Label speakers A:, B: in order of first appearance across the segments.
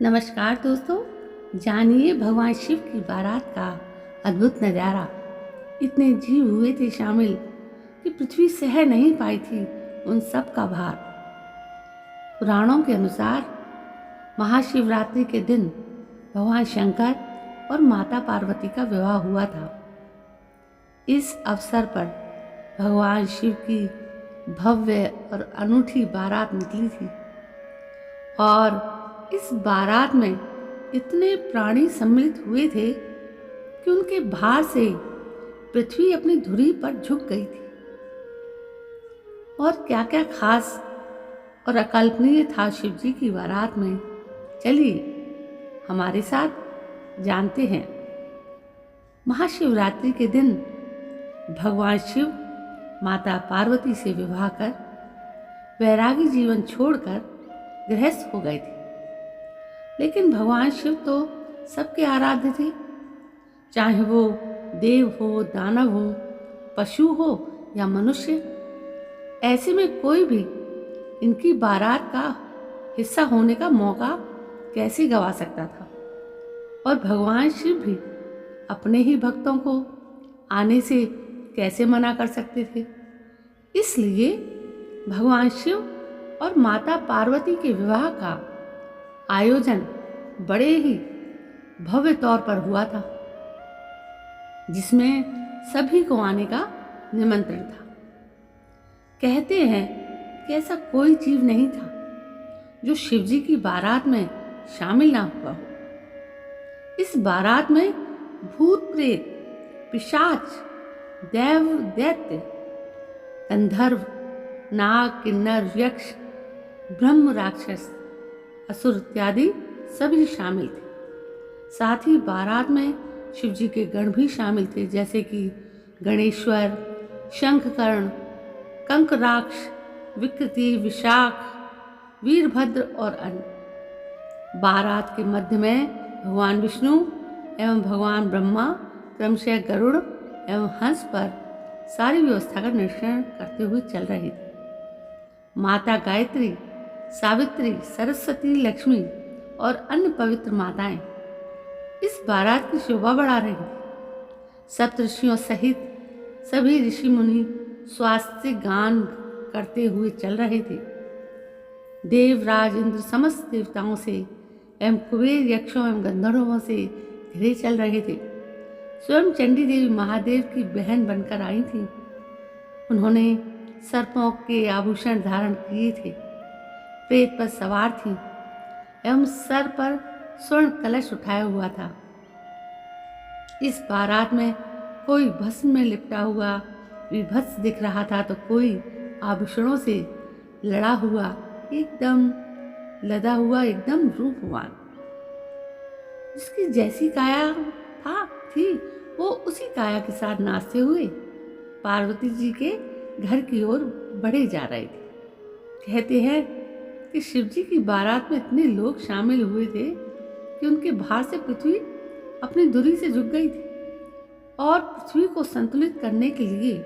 A: नमस्कार दोस्तों, जानिए भगवान शिव की बारात का अद्भुत नज़ारा। इतने जीव हुए थे शामिल कि पृथ्वी सह नहीं पाई थी उन सब का भार। पुराणों के अनुसार महाशिवरात्रि के दिन भगवान शंकर और माता पार्वती का विवाह हुआ था। इस अवसर पर भगवान शिव की भव्य और अनूठी बारात निकली थी और इस बारात में इतने प्राणी सम्मिलित हुए थे कि उनके भार से पृथ्वी अपनी धुरी पर झुक गई थी। और क्या क्या खास और अकल्पनीय था शिव जी की बारात में, चलिए हमारे साथ जानते हैं। महाशिवरात्रि के दिन भगवान शिव माता पार्वती से विवाह कर वैरागी जीवन छोड़कर गृहस्थ हो गए थे। लेकिन भगवान शिव तो सबके आराध्य थे, चाहे वो देव हो, दानव हो, पशु हो या मनुष्य। ऐसे में कोई भी इनकी बारात का हिस्सा होने का मौका कैसे गवा सकता था। और भगवान शिव भी अपने ही भक्तों को आने से कैसे मना कर सकते थे। इसलिए भगवान शिव और माता पार्वती के विवाह का आयोजन बड़े ही भव्य तौर पर हुआ था, जिसमें सभी को आने का निमंत्रण था। कहते हैं कि ऐसा कोई जीव नहीं था जो शिवजी की बारात में शामिल ना हुआ हो। इस बारात में भूत प्रेत, पिशाच, देव दैत्य, गंधर्व, नाग, किन्नर, यक्ष, ब्रह्म, राक्षस, असुर इत्यादि सभी शामिल थे। साथ ही बारात में शिवजी के गण भी शामिल थे, जैसे कि गणेश्वर, शंखकर्ण, कंकराक्ष, विकृति, विशाख, वीरभद्र और अन्य। बारात के मध्य में भगवान विष्णु एवं भगवान ब्रह्मा क्रमशः गरुड़ एवं हंस पर सारी व्यवस्था का निरीक्षण करते हुए चल रहे थे। माता गायत्री, सावित्री, सरस्वती, लक्ष्मी और अन्य पवित्र माताएं इस बारात की शोभा बढ़ा रही थी। सप्तऋषियों सहित सभी ऋषि मुनि स्वास्थ्य गान करते हुए चल रहे थे। देवराज इंद्र समस्त देवताओं से एवं कुबेर, यक्षों एवं गंधर्वों से घिरे चल रहे थे। स्वयं चंडी देवी महादेव की बहन बनकर आई थी। उन्होंने सर्पों के आभूषण धारण किए थे, प्रेत पर सवार थी एवं सर पर स्वर्ण कलश उठाया हुआ था। इस बारात में कोई भस्म में लिपटा हुआ विभत्स दिख रहा था, तो कोई आभूषणों से लड़ा हुआ एकदम रूपवान। जिसकी जैसी काया थी वो उसी काया के साथ नाचते हुए पार्वती जी के घर की ओर बढ़े जा रहे थे। कहते हैं कि शिवजी की बारात में इतने लोग शामिल हुए थे कि उनके भार से पृथ्वी अपनी धुरी से झुक गई थी। और पृथ्वी को संतुलित करने के लिए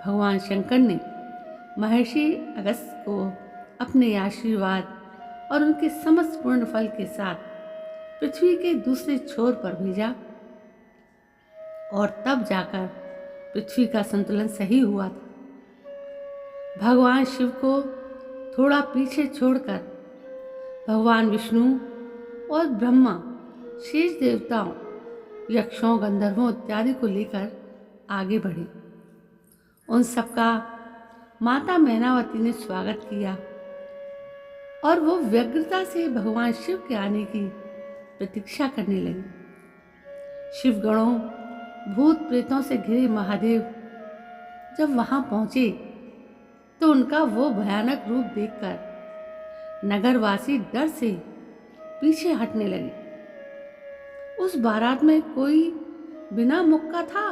A: भगवान शंकर ने महर्षि अगस्त्य को अपने आशीर्वाद और उनके समस्त पूर्ण फल के साथ पृथ्वी के दूसरे छोर पर भेजा और तब जाकर पृथ्वी का संतुलन सही हुआ था। भगवान शिव को थोड़ा पीछे छोड़कर भगवान विष्णु और ब्रह्मा शेष देवताओं, यक्षों, गंधर्वों इत्यादि को लेकर आगे बढ़े। उन सबका माता मैनावती ने स्वागत किया और वो व्यग्रता से भगवान शिव के आने की प्रतीक्षा करने लगी। शिवगणों, भूत प्रेतों से घिरे महादेव जब वहां पहुंचे तो उनका वो भयानक रूप देखकर नगरवासी डर से पीछे हटने लगे। उस बारात में कोई बिना मुख का था,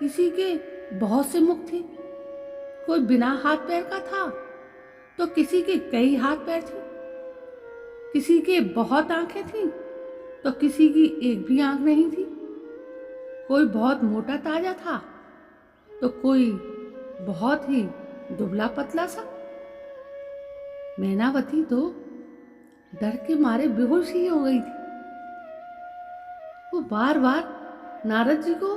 A: किसी के बहुत से मुख थे। कोई बिना हाथ पैर का था तो किसी के कई हाथ पैर थे। किसी के बहुत आंखें थीं तो किसी की एक भी आंख नहीं थी। कोई बहुत मोटा ताजा था तो कोई बहुत ही दुबला पतला सा। मैनावती तो डर के मारे बेहोश ही हो गई थी। वो बार बार नारद जी को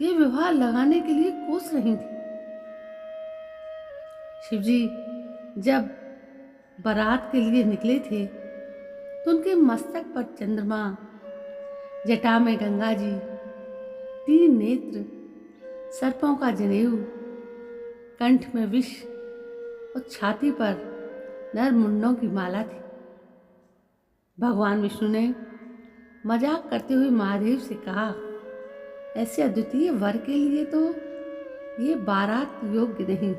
A: ये व्यवहार लगाने के लिए कोस रही थी। शिवजी जब बारात के लिए निकले थे तो उनके मस्तक पर चंद्रमा, जटा में गंगा जी, 3 नेत्र, सर्पों का जनेऊ, कंठ में विष और छाती पर नर मुंडों की माला थी। भगवान विष्णु ने मजाक करते हुए महादेव से कहा, ऐसे अद्वितीय वर के लिए तो ये बारात योग्य नहीं।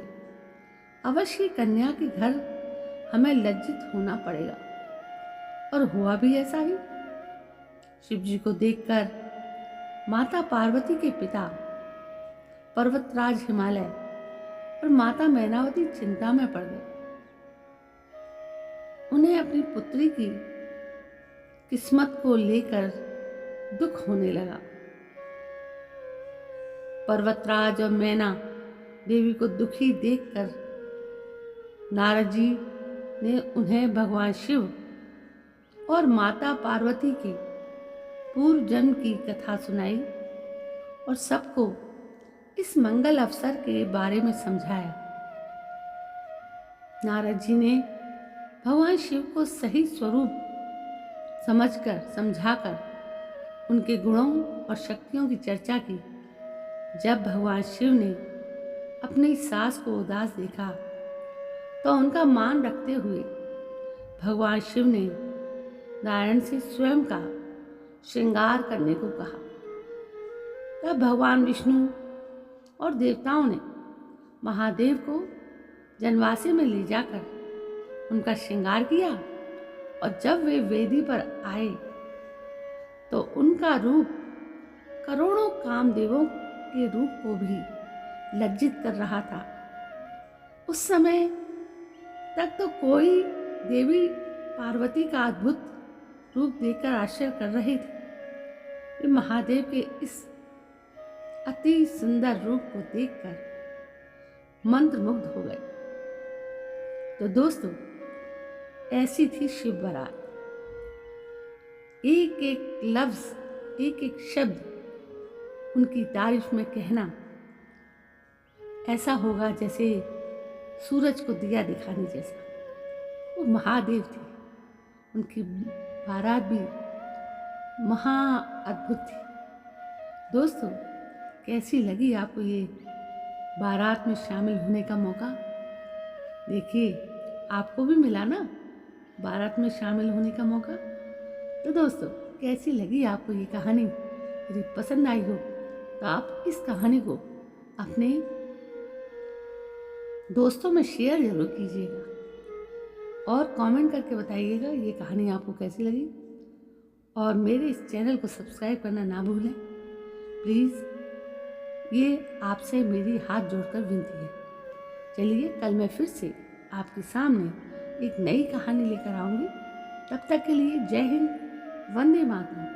A: अवश्य कन्या के घर हमें लज्जित होना पड़ेगा। और हुआ भी ऐसा ही। शिव जी को देखकर माता पार्वती के पिता पर्वतराज हिमालय और माता मैनावती चिंता में पड़ गए। उन्हें अपनी पुत्री की किस्मत को लेकर दुख होने लगा। पर्वतराज और मैना देवी को दुखी देखकर नारद जी ने उन्हें भगवान शिव और माता पार्वती की पूर्व जन्म की कथा सुनाई और सबको इस मंगल अवसर के बारे में समझाया। नारद जी ने भगवान शिव को सही स्वरूप समझाकर उनके गुणों और शक्तियों की चर्चा की। जब भगवान शिव ने अपनी सास को उदास देखा तो उनका मान रखते हुए भगवान शिव ने नारायण से स्वयं का श्रृंगार करने को कहा। तब भगवान विष्णु और देवताओं ने महादेव को जनवासे में ले जाकर उनका श्रृंगार किया और जब वे वेदी पर आए तो उनका रूप करोड़ों कामदेवों के रूप को भी लज्जित कर रहा था। उस समय तक तो कोई देवी पार्वती का अद्भुत रूप देखकर आश्चर्य कर रहे थे। वे महादेव के इस अति सुंदर रूप को देखकर मंत्रमुग्ध हो गए। तो दोस्तों, ऐसी थी शिव बारात। एक एक लफ्ज, एक एक शब्द उनकी तारीफ में कहना ऐसा होगा जैसे सूरज को दिया दिखाने जैसा। वो महादेव थे, उनकी बारात भी महा अद्भुत थी। दोस्तों, कैसी लगी आपको ये बारात में शामिल होने का मौका? देखिए, आपको भी मिला ना बारात में शामिल होने का मौका। तो दोस्तों, कैसी लगी आपको ये कहानी? यदि पसंद आई हो तो आप इस कहानी को अपने दोस्तों में शेयर जरूर कीजिएगा और कमेंट करके बताइएगा ये कहानी आपको कैसी लगी। और मेरे इस चैनल को सब्सक्राइब करना ना भूलें प्लीज़। ये आपसे मेरी हाथ जोड़कर विनती है। चलिए, कल मैं फिर से आपके सामने एक नई कहानी लेकर आऊँगी। तब तक के लिए जय हिंद, वंदे मातरम।